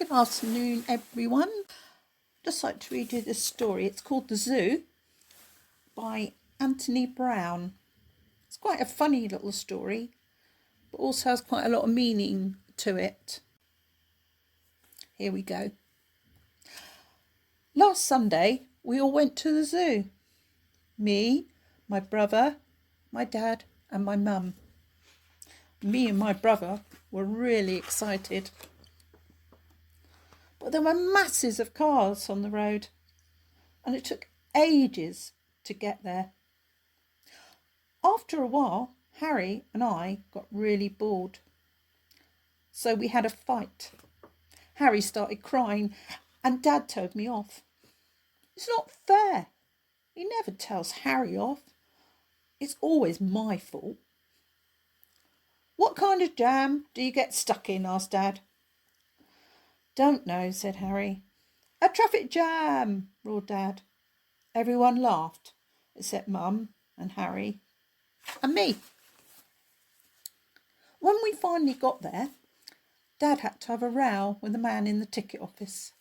Good afternoon, everyone. Just like to read you this story. It's called The Zoo by Anthony Brown. It's quite a funny little story, but also has quite a lot of meaning to it. Here we go. Last Sunday, we all went to the zoo. Me, my brother, my dad, and my mum. Me and my brother were really excited. But there were masses of cars on the road, and it took ages to get there. After a while, Harry and I got really bored. So we had a fight. Harry started crying and Dad told me off. It's not fair. He never tells Harry off. It's always my fault. What kind of jam do you get stuck in? Asked Dad. Don't know, said Harry. A traffic jam, roared Dad. Everyone laughed, except Mum and Harry and me. When we finally got there, Dad had to have a row with the man in the ticket office.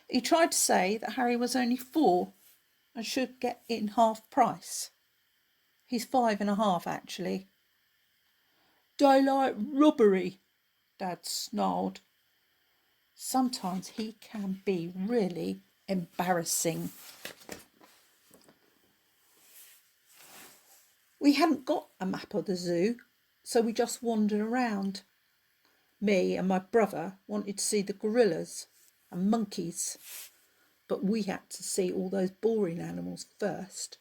He tried to say that Harry was only 4 and should get in half price. He's 5.5 actually. Daylight robbery, Dad snarled. Sometimes he can be really embarrassing. We hadn't got a map of the zoo, so we just wandered around. Me and my brother wanted to see the gorillas and monkeys, but we had to see all those boring animals first.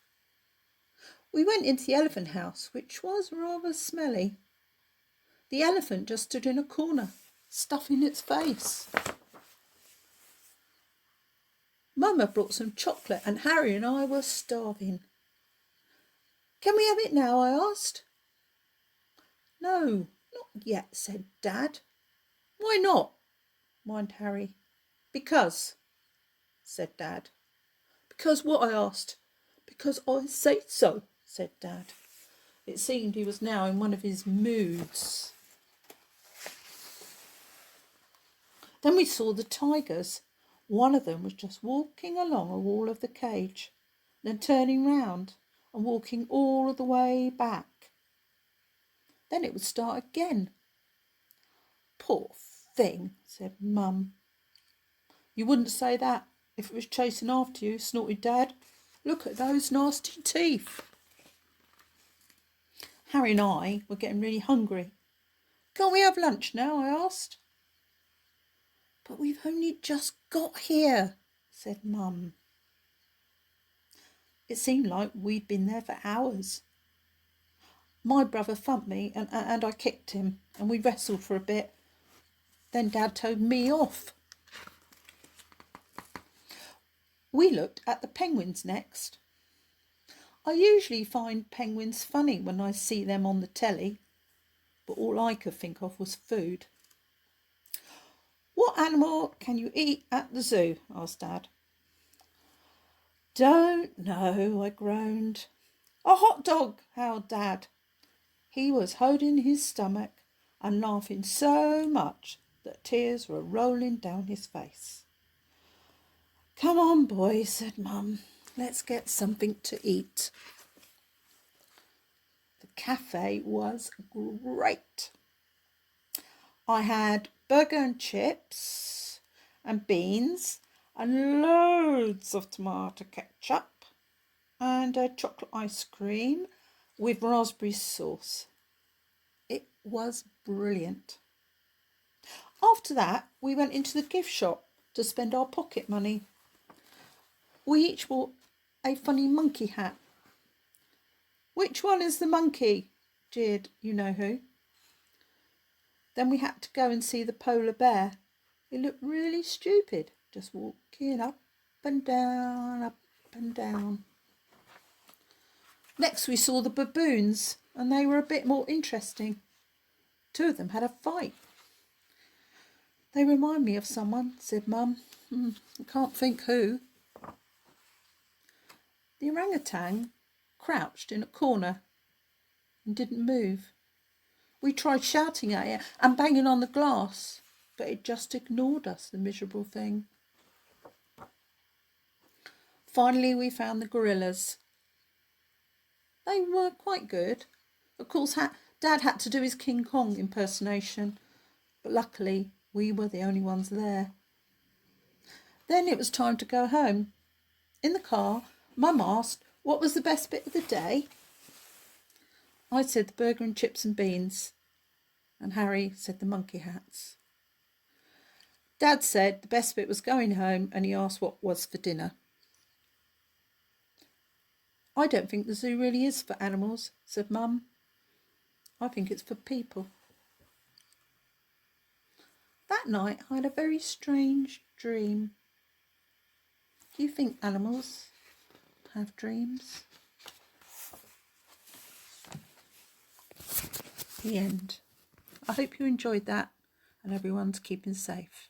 We went into the elephant house, which was rather smelly. The elephant just stood in a corner, stuffing its face. Mama brought some chocolate and Harry and I were starving. Can we have it now? I asked. No, not yet, said Dad. Why not? Whined Harry. Because, said Dad. Because what? I asked. Because I say so, said Dad. It seemed he was now in one of his moods. Then we saw the tigers. One of them was just walking along a wall of the cage, then turning round and walking all of the way back. Then it would start again. Poor thing, said Mum. You wouldn't say that if it was chasing after you, snorted Dad. Look at those nasty teeth. Harry and I were getting really hungry. Can't we have lunch now? I asked. But we've only just got here, said Mum. It seemed like we'd been there for hours. My brother thumped me and I kicked him and we wrestled for a bit. Then Dad told me off. We looked at the penguins next. I usually find penguins funny when I see them on the telly, but all I could think of was food. What animal can you eat at the zoo? Asked Dad. Don't know, I groaned. A hot dog, howled Dad. He was holding his stomach and laughing so much that tears were rolling down his face. Come on, boys, said Mum. Let's get something to eat. The cafe was great. I had burger and chips and beans and loads of tomato ketchup and a chocolate ice cream with raspberry sauce. It was brilliant. After that, we went into the gift shop to spend our pocket money. We each bought a funny monkey hat. Which one is the monkey? Jeered you-know-who. Then we had to go and see the polar bear. It looked really stupid, just walking up and down, up and down. Next we saw the baboons, and they were a bit more interesting. 2 of them had a fight. They remind me of someone, said Mum. I can't think who. The orangutan crouched in a corner and didn't move. We tried shouting at it and banging on the glass, but it just ignored us, the miserable thing. Finally, we found the gorillas. They were quite good. Of course, Dad had to do his King Kong impersonation, but luckily we were the only ones there. Then it was time to go home. In the car, Mum asked what was the best bit of the day. I said the burger and chips and beans, and Harry said the monkey hats. Dad said the best bit was going home, and he asked what was for dinner. I don't think the zoo really is for animals, said Mum. I think it's for people. That night I had a very strange dream. Do you think animals have dreams? The end. I hope you enjoyed that and everyone's keeping safe.